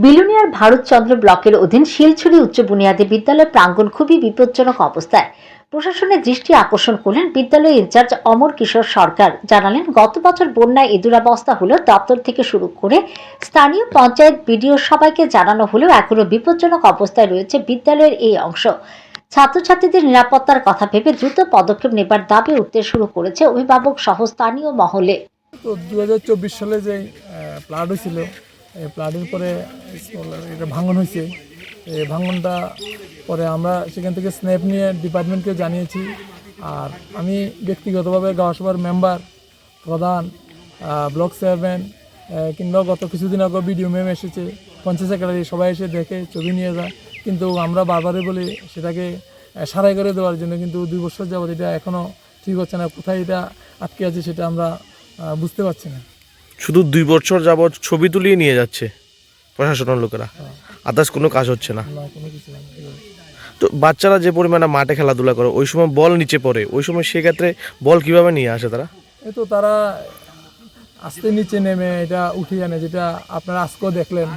Billionaire Bharatchandra ব্লকের অধীন শিলছড়ি উচ্চ বুনিয়াদী বিদ্যালয় প্রাঙ্গণ খুবই বিপজ্জনক অবস্থায়। প্রশাসনের দৃষ্টি আকর্ষণ করলেন বিদ্যালয় ইনচার্জ অমর কিশোর সরকার। জানালেন, গত বছর বন্যায় এই দুরবস্থা হলেও দপ্তর থেকে শুরু করে স্থানীয় পঞ্চায়েত, বিডিও সবাইকে জানানো হলেও এখনো বিপজ্জনক অবস্থায় রয়েছে বিদ্যালয়ের এই অংশ। ছাত্রছাত্রীদের নিরাপত্তার কথা ভেবে দ্রুত পদক্ষেপ নেবার দাবি উঠতে শুরু করেছে অভিভাবক সহ স্থানীয় মহলে। তো 2024 সালে যে ফ্লাড হয়েছিল, এই ফ্লাডের পরে এটা ভাঙন হয়েছে। এই ভাঙনটা পরে আমরা সেখান থেকে স্ন্যাপ নিয়ে ডিপার্টমেন্টকে জানিয়েছি। আর আমি ব্যক্তিগতভাবে গাঁওসভার মেম্বার, প্রধান, ব্লক চেয়ারম্যান কিংবা গত কিছুদিন আগে বিডিও ম্যাম এসেছে, পঞ্চায়েত সেক্রেটারি সবাই এসে দেখে ছবি নিয়ে যায়। কিন্তু আমরা বারবারই বলি সেটাকে সারাই করে দেওয়ার জন্য, কিন্তু 2 বছর যাবত এটা এখনও ঠিক হচ্ছে না। কোথায় এটা আটকে আছে সেটা আমরা বুঝতে পারছি না। শুধু 2 বছর যাবৎ ছবি তুলিয়ে নিয়ে যাচ্ছে প্রশাসনের লোকেরা, আদার্স কোনো কাজ হচ্ছে না। কোনো কিছু না। তো বাচ্চারা যে পরিমাণে মাঠে খেলাধুলা করে, ওই সময় বল নিচে পড়ে, ওই সময় সেক্ষেত্রে বল কিভাবে নিয়ে আসে তারা? এই তো তারা আস্তে নিচে নেমে এটা উঠিয়ে আনে, যেটা আপনারা আজকেও দেখলেন।